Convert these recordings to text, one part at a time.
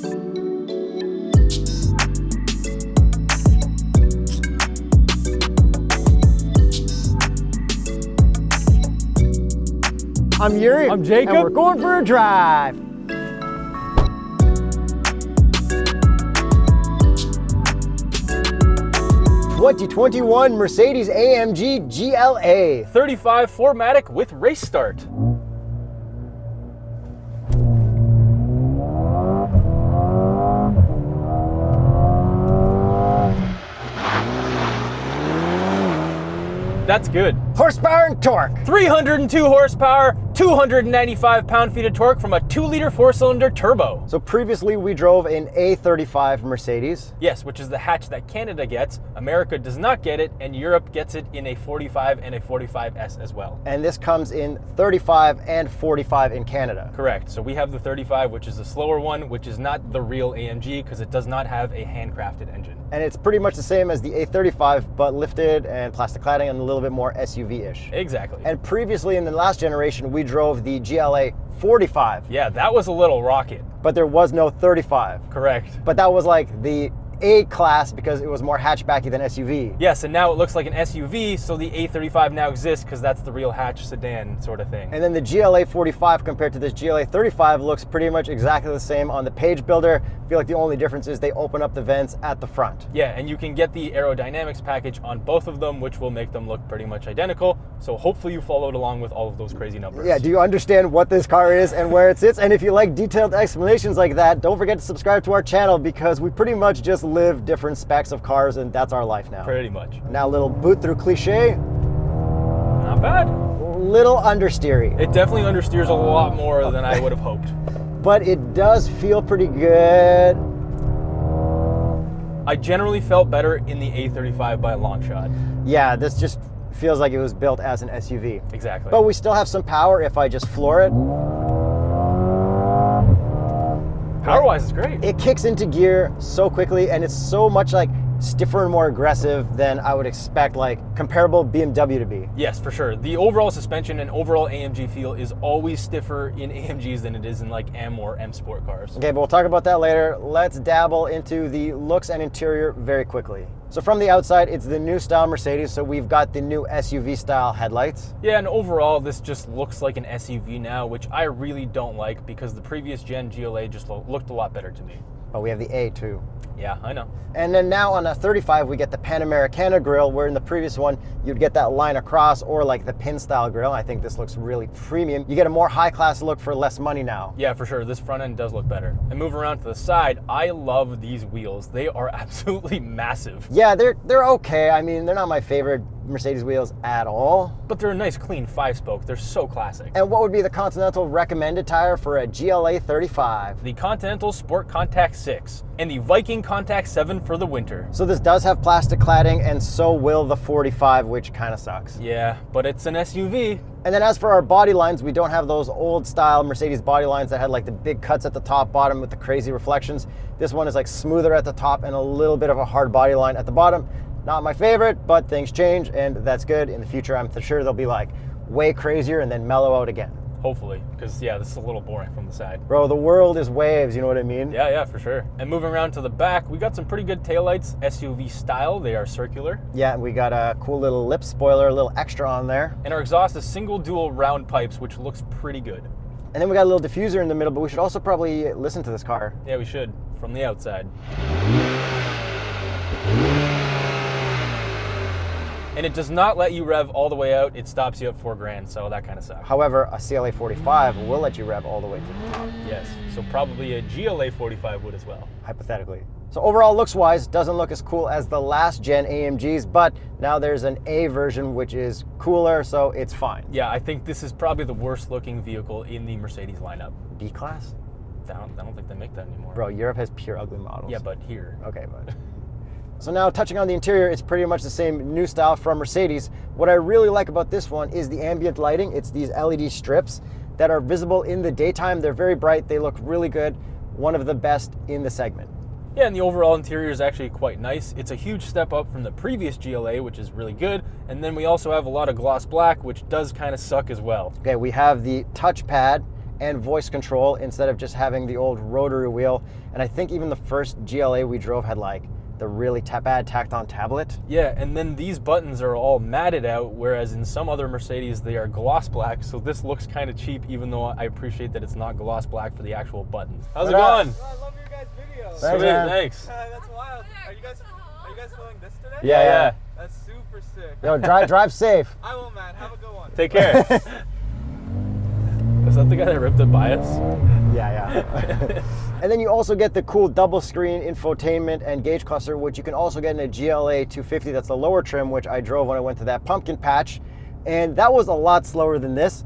I'm Yuri. I'm Jacob. And we're going for a drive. '21 Mercedes-AMG GLA. 35 4MATIC with race start. That's good. Horsepower and torque. 302 horsepower, 295 pound-feet of torque from a 2-liter 4-cylinder turbo. So previously we drove an A35 Mercedes. Yes, which is the hatch that Canada gets. America does not get it, and Europe gets it in a 45 and a 45S as well. And this comes in 35 and 45 in Canada. Correct. So we have the 35, which is the slower one, which is not the real AMG because it does not have a handcrafted engine. And it's pretty much the same as the A35, but lifted and plastic cladding and a little bit more SUV-ish. Exactly. And previously in the last generation, we drove the GLA45. Yeah, that was a little rocket. But there was no 35. Correct. But that was like the A-class because it was more hatchbacky than SUV. Yes, and now it looks like an SUV, so the A35 now exists because that's the real hatch sedan sort of thing. And then the GLA45 compared to this GLA35 looks pretty much exactly the same on the page builder. I feel like the only difference is they open up the vents at the front. Yeah, and you can get the aerodynamics package on both of them, which will make them look pretty much identical. So hopefully you followed along with all of those crazy numbers. Yeah, do you understand what this car is and where it sits? And if you like detailed explanations like that, don't forget to subscribe to our channel because we pretty much just live different specs of cars and that's our life now. Pretty much. Now a little boot through cliche. Not bad. Little understeery. It definitely understeers a lot more than I would have hoped. But it does feel pretty good. I generally felt better in the A35 by a long shot. Yeah, this just feels like it was built as an SUV. Exactly. But we still have some power if I just floor it. Power-wise, it's great. It kicks into gear so quickly and it's so much like stiffer and more aggressive than I would expect like comparable BMW to be. Yes, for sure. The overall suspension and overall AMG feel is always stiffer in AMGs than it is in like M or M Sport cars. Okay, but we'll talk about that later. Let's dabble into the looks and interior very quickly. So from the outside, it's the new style Mercedes, so we've got the new SUV style headlights. Yeah, and overall, this just looks like an SUV now, which I really don't like because the previous gen GLA just looked a lot better to me. But we have the A too. Yeah, I know. And then now on a 35, we get the Panamericana grille, where in the previous one, you'd get that line across or like the pin style grille. I think this looks really premium. You get a more high class look for less money now. Yeah, for sure. This front end does look better. And move around to the side, I love these wheels. They are absolutely massive. Yeah, they're okay. I mean, they're not my favorite Mercedes wheels at all. But they're a nice clean 5-spoke. They're so classic. And what would be the Continental recommended tire for a GLA 35? The Continental Sport Contact 6 and the Viking Contact 7 for the winter. So this does have plastic cladding and so will the 45, which kind of sucks. Yeah, but it's an SUV. And then as for our body lines, we don't have those old style Mercedes body lines that had like the big cuts at the top, bottom with the crazy reflections. This one is like smoother at the top and a little bit of a hard body line at the bottom. Not my favorite, but things change and that's good. In the future, I'm sure they'll be like way crazier and then mellow out again. Hopefully, because yeah, this is a little boring from the side. Bro, the world is waves, you know what I mean? Yeah, for sure. And moving around to the back, we got some pretty good taillights, SUV style. They are circular. Yeah, we got a cool little lip spoiler, a little extra on there. And our exhaust is single dual round pipes, which looks pretty good. And then we got a little diffuser in the middle, but we should also probably listen to this car. Yeah, we should, from the outside. And it does not let you rev all the way out. It stops you at $4,000, so that kind of sucks. However, a CLA 45 will let you rev all the way to the top. Yes, so probably a GLA 45 would as well. Hypothetically. So overall, looks-wise, doesn't look as cool as the last gen AMGs, but now there's an A version which is cooler, so it's fine. Yeah, I think this is probably the worst looking vehicle in the Mercedes lineup. B-class? I don't think they make that anymore. Bro, Europe has pure ugly models. Yeah, but here. Okay, but... So now touching on the interior, it's pretty much the same new style from Mercedes. What I really like about this one is the ambient lighting. It's these LED strips that are visible in the daytime. They're very bright. They look really good. One of the best in the segment. Yeah, and the overall interior is actually quite nice. It's a huge step up from the previous GLA, which is really good. And then we also have a lot of gloss black, which does kind of suck as well. Okay, we have the touchpad and voice control instead of just having the old rotary wheel. And I think even the first GLA we drove had like the really bad tacked-on tablet. Yeah, and then these buttons are all matted out, whereas in some other Mercedes they are gloss black, so this looks kind of cheap, even though I appreciate that it's not gloss black for the actual buttons. How's it going? Oh, I love your guys' videos. Sweet, thanks. That's wild. Are you guys filming this today? Yeah. That's super sick. Yo, drive safe. I will, man. Have a good one. Take care. Is that the guy that ripped it by us? Yeah. And then you also get the cool double screen infotainment and gauge cluster, which you can also get in a GLA 250. That's the lower trim, which I drove when I went to that pumpkin patch. And that was a lot slower than this,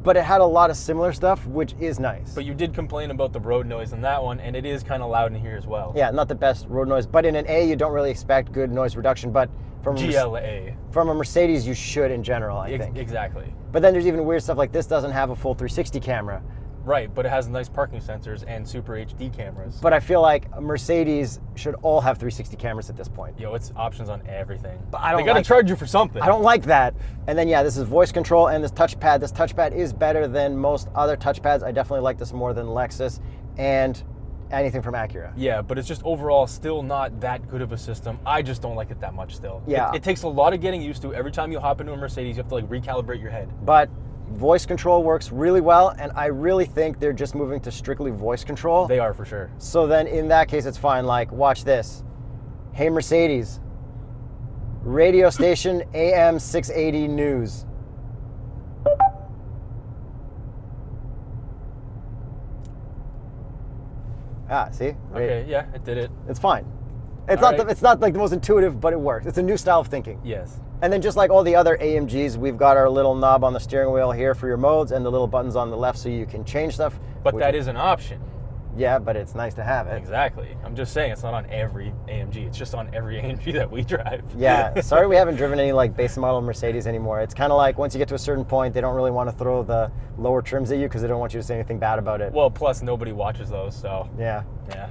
but it had a lot of similar stuff, which is nice. But you did complain about the road noise in that one, and it is kind of loud in here as well. Yeah, not the best road noise, but in an A, you don't really expect good noise reduction, but from a Mercedes, you should in general, I think. Exactly. But then there's even weird stuff like this doesn't have a full 360 camera. Right, but it has nice parking sensors and Super HD cameras. But I feel like a Mercedes should all have 360 cameras at this point. Yo, it's options on everything. But I don't they gotta like charge you for something. I don't like that. And then, yeah, this is voice control and this touchpad. This touchpad is better than most other touchpads. I definitely like this more than Lexus and anything from Acura. Yeah, but it's just overall still not that good of a system. I just don't like it that much still. Yeah. It takes a lot of getting used to. Every time you hop into a Mercedes, you have to like recalibrate your head. But voice control works really well, and I really think they're just moving to strictly voice control. They are for sure. So then in that case, it's fine. Like, watch this. Hey, Mercedes. Radio station AM 680 News. Ah, see? Okay, yeah, it did it. It's fine. It's All not right. it's not like the most intuitive, but it works. It's a new style of thinking. Yes. And then just like all the other AMGs, we've got our little knob on the steering wheel here for your modes and the little buttons on the left so you can change stuff. But that is an option. Yeah, but it's nice to have it. Exactly. I'm just saying it's not on every AMG. It's just on every AMG that we drive. Yeah, sorry we haven't driven any like base model Mercedes anymore. It's kind of like once you get to a certain point, they don't really want to throw the lower trims at you because they don't want you to say anything bad about it. Well, plus nobody watches those, so Yeah. yeah.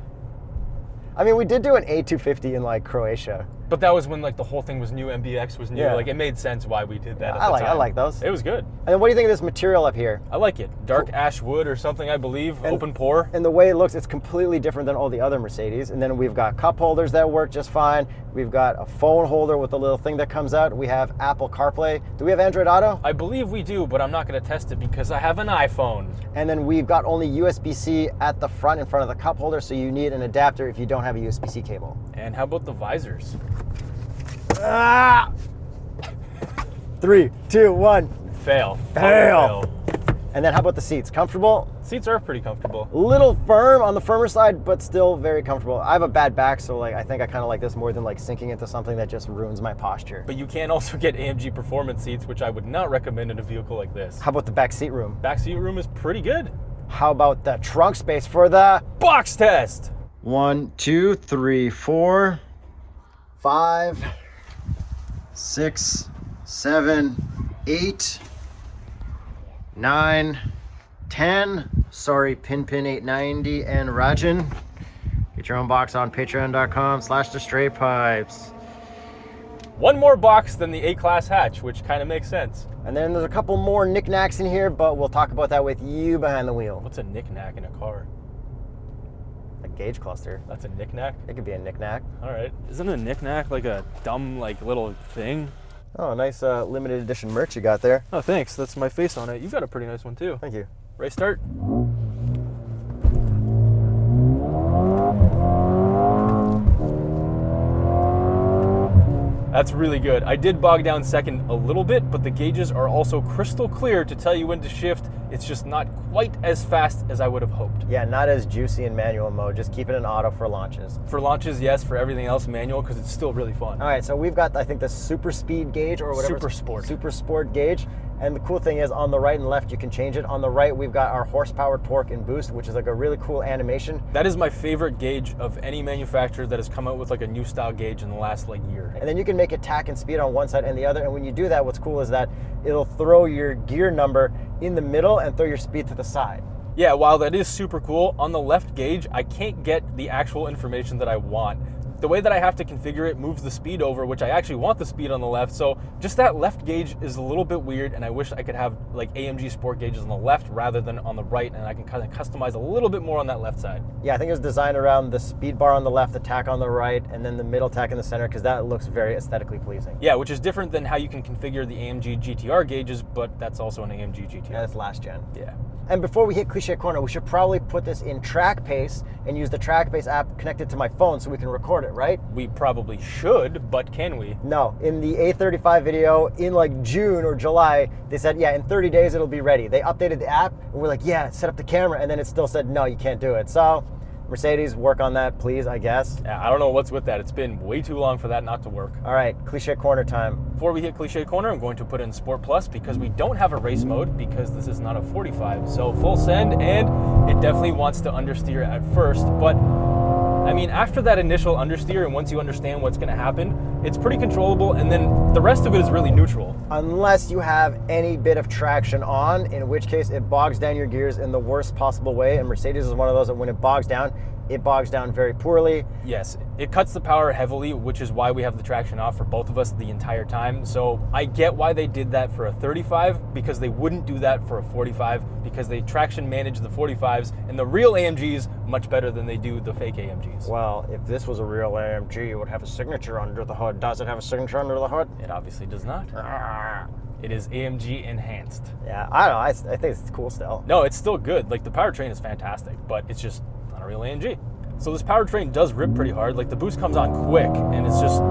I mean, we did do an A250 in like Croatia. But that was when like the whole thing was new, MBX was new. Yeah. Like it made sense why we did that at I the time. I like those. It was good. And then what do you think of this material up here? I like it. Dark ash wood or something, I believe. And- Open pore. And the way it looks, it's completely different than all the other Mercedes. And then we've got cup holders that work just fine. We've got a phone holder with a little thing that comes out. We have Apple CarPlay. Do we have Android Auto? I believe we do, but I'm not going to test it because I have an iPhone. And then we've got only USB-C at the front in front of the cup holder, so you need an adapter if you don't have a USB-C cable. And how about the visors? Ah! 3, 2, 1. Fail. Fail. And then how about the seats? Comfortable? Seats are pretty comfortable. A little firm on the firmer side, but still very comfortable. I have a bad back, so like I think I kind of like this more than like sinking into something that just ruins my posture. But you can also get AMG performance seats, which I would not recommend in a vehicle like this. How about the back seat room? Back seat room is pretty good. How about the trunk space for the Box test. 1, 2, 3, 4, 5, 6, 7, 8, 9, 10. Sorry, Pin 890 and Rajan. Get your own box on patreon.com/TheStraightPipes. One more box than the A-Class hatch, which kind of makes sense. And then there's a couple more knickknacks in here, but we'll talk about that with you behind the wheel. What's a knick-knack in a car? A gauge cluster. That's a knick-knack? It could be a knick-knack. All right. Isn't a knick-knack like a dumb, like, little thing? Oh, nice limited edition merch you got there. Oh, thanks. That's my face on it. You got a pretty nice one, too. Thank you. Race start. That's really good. I did bog down second a little bit, but the gauges are also crystal clear to tell you when to shift. It's just not quite as fast as I would have hoped. Yeah, not as juicy in manual mode. Just keep it in auto for launches. For launches, yes. For everything else, manual, because it's still really fun. All right, so we've got, I think, the super speed gauge or whatever. Super sport. Super sport gauge. And the cool thing is on the right and left, you can change it. On the right, we've got our horsepower, torque, and boost, which is like a really cool animation. That is my favorite gauge of any manufacturer that has come out with like a new style gauge in the last like year. And then you can make attack and speed on one side and the other. And when you do that, what's cool is that it'll throw your gear number in the middle and throw your speed to the side. Yeah, while that is super cool, on the left gauge, I can't get the actual information that I want. the way that I have to configure it moves the speed over, which I actually want the speed on the left. So just that left gauge is a little bit weird, and I wish I could have like AMG sport gauges on the left rather than on the right, and I can kind of customize a little bit more on that left side. Yeah, I think it was designed around the speed bar on the left, the tack on the right, and then the middle tack in the center, because that looks very aesthetically pleasing. Yeah, which is different than how you can configure the AMG GTR gauges, but that's also an AMG GTR. Yeah, that's last gen. Yeah. And before we hit Cliche Corner, we should probably put this in TrackPace and use the TrackPace app connected to my phone so we can record it, right? We probably should, but can we? No. In the A35 video in like June or July, they said, yeah, in 30 days it'll be ready. They updated the app and we're like, yeah, set up the camera. And then it still said, no, you can't do it. So Mercedes, work on that, please, I guess. Yeah, I don't know what's with that. It's been way too long for that not to work. All right, Cliche Corner time. Before we hit Cliche Corner, I'm going to put in Sport Plus because we don't have a race mode because this is not a 45. So full send, and it definitely wants to understeer at first. But I mean, after that initial understeer and once you understand what's going to happen, it's pretty controllable, and then the rest of it is really neutral. Unless you have any bit of traction on, in which case it bogs down your gears in the worst possible way, and Mercedes is one of those that when it bogs down very poorly. Yes, it cuts the power heavily, which is why we have the traction off for both of us the entire time. So I get why they did that for a 35, because they wouldn't do that for a 45, because they traction manage the 45s and the real AMGs much better than they do the fake AMGs. Well, if this was a real AMG, it would have a signature under the hood. Does it have a signature under the hood? It obviously does not. It is AMG enhanced. Yeah, I don't know. I think it's cool still. No, it's still good. Like, the powertrain is fantastic, but it's just not a real AMG. So this powertrain does rip pretty hard. Like, the boost comes on quick, and it's just,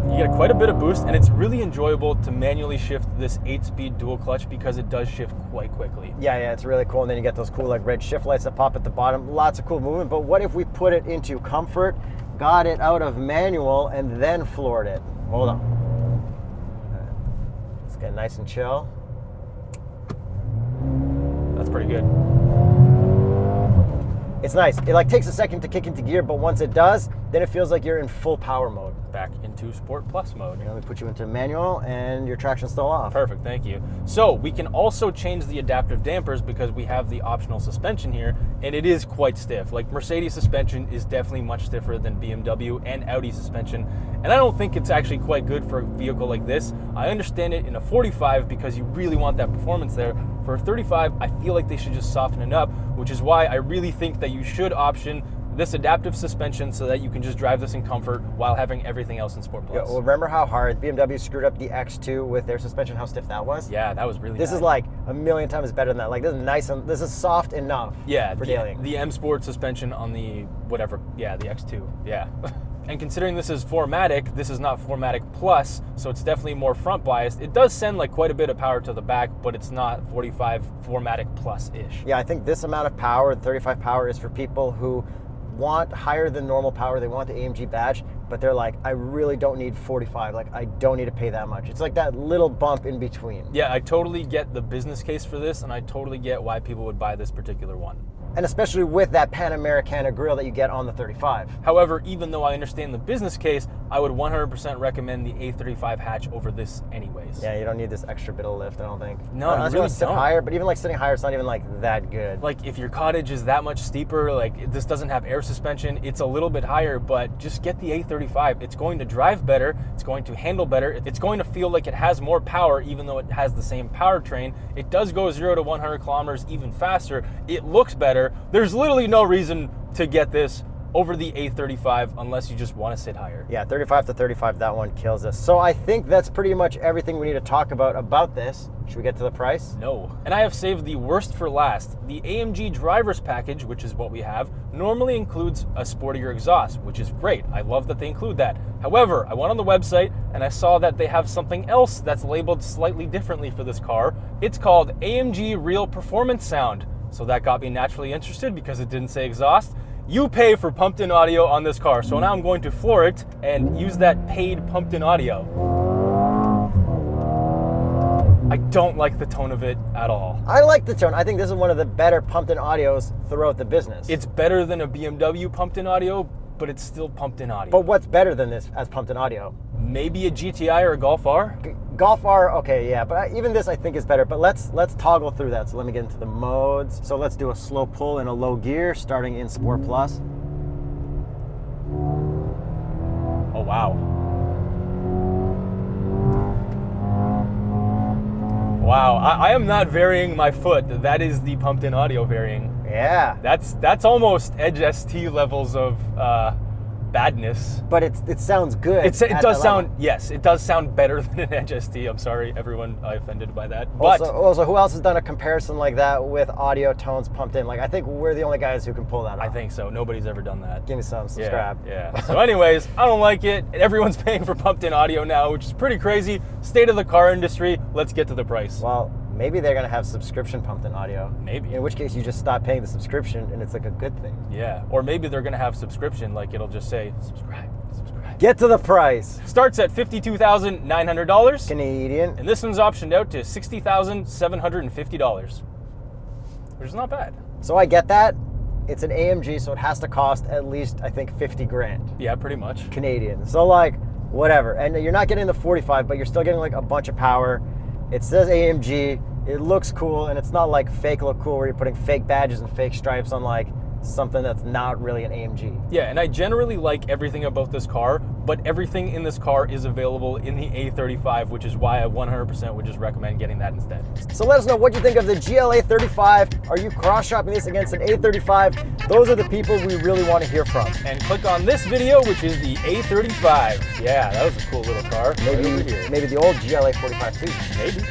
you get quite a bit of boost, and it's really enjoyable to manually shift this 8-speed dual clutch because it does shift quite quickly. Yeah, it's really cool. And then you get those cool like red shift lights that pop at the bottom. Lots of cool movement. But what if we put it into comfort, got it out of manual, and then floored it? Hold on. Let's get nice and chill. That's pretty good. It's nice. It like takes a second to kick into gear, but once it does, then it feels like you're in full power mode. Back into Sport Plus mode. Let me put you into manual, and your traction's still off. Perfect, thank you. So we can also change the adaptive dampers because we have the optional suspension here, and it is quite stiff. Like, Mercedes suspension is definitely much stiffer than BMW and Audi suspension, and I don't think it's actually quite good for a vehicle like this. I understand it in a 45 because you really want that performance there. For a 35, I feel like they should just soften it up, which is why I really think that you should option this adaptive suspension so that you can just drive this in comfort while having everything else in Sport Plus. Yeah, well, remember how hard BMW screwed up the X2 with their suspension, how stiff that was? Yeah, that was really This bad. is like a million times better than that. Like, this is nice, and this is soft enough for dealing. The M Sport suspension on the whatever, yeah, the X2, yeah. And considering this is 4MATIC, this is not 4MATIC Plus, so it's definitely more front biased. It does send like quite a bit of power to the back, but it's not 45 4MATIC Plus-ish. Yeah, I think this amount of power, 35 power, is for people who want higher than normal power. They want the AMG badge, but they're like, I really don't need 45. Like, I don't need to pay that much. It's like that little bump in between. Yeah, I totally get the business case for this, and I totally get why people would buy this particular one. And especially with that Panamericana grille that you get on the 35. However, even though I understand the business case, I would 100% recommend the A35 hatch over this anyways. Yeah, you don't need this extra bit of lift, I don't think. No, you really sit don't. higher, but even like sitting higher, it's not even like that good. Like, if your cottage is that much steeper, like this doesn't have air suspension, it's a little bit higher, but just get the A35. It's going to drive better, it's going to handle better, it's going to feel like it has more power even though it has the same powertrain. It does go 0 to 100 kilometers even faster. It looks better. There's literally no reason to get this over the A35 unless you just want to sit higher. Yeah, 35 to 35, that one kills us. So I think that's pretty much everything we need to talk about this. Should we get to the price? No. And I have saved the worst for last. The AMG driver's package, which is what we have, normally includes a sportier exhaust, which is great. I love that they include that. However, I went on the website and I saw that they have something else that's labeled slightly differently for this car. It's called AMG Real Performance Sound. So that got me naturally interested because it didn't say exhaust. You pay for pumped-in audio on this car, so now I'm going to floor it and use that paid pumped-in audio. I don't like the tone of it at all. I like the tone. I think this is one of the better pumped-in audios throughout the business. It's better than a BMW pumped-in audio, but it's still pumped-in audio. But what's better than this as pumped-in audio? Maybe a GTI or a Golf R? Golf R, okay, yeah, but even this I think is better. But let's toggle through that. So let me get into the modes. So let's do a slow pull in a low gear, starting in Sport Plus. I am not varying my foot. That is the pumped-in audio varying. Yeah. That's almost Edge ST levels of badness. But it sounds good. It does sound, yes, it does sound better than an Edge ST. I'm sorry, everyone I offended by that. But also, who else has done a comparison like that with audio tones pumped in? Like, I think we're the only guys who can pull that off. I think so. Nobody's ever done that. Give me some, subscribe. Yeah. So anyways, I don't like it. Everyone's paying for pumped-in audio now, which is pretty crazy. State of the car industry. Let's get to the price. Well, maybe they're gonna have subscription pumped-in audio. Maybe. In which case, you just stop paying the subscription, and it's like a good thing. Yeah. Or maybe they're gonna have subscription, like it'll just say subscribe. Get to the price. Starts at $52,900 Canadian. and this one's optioned out to $60,750, which is not bad. So I get that. It's an AMG, so it has to cost at least, I think, 50 grand Yeah, pretty much. Canadian. So like, whatever. And you're not getting the 45, but you're still getting like a bunch of power. It says AMG. It looks cool, and it's not like fake look cool where you're putting fake badges and fake stripes on like something that's not really an AMG. Yeah, and I generally like everything about this car, but everything in this car is available in the A35, which is why I 100% would just recommend getting that instead. So let us know what you think of the GLA35. Are you cross-shopping this against an A35? Those are the people we really want to hear from. And click on this video, which is the A35. Yeah, that was a cool little car. Right over here. Maybe the old GLA45 too. Maybe.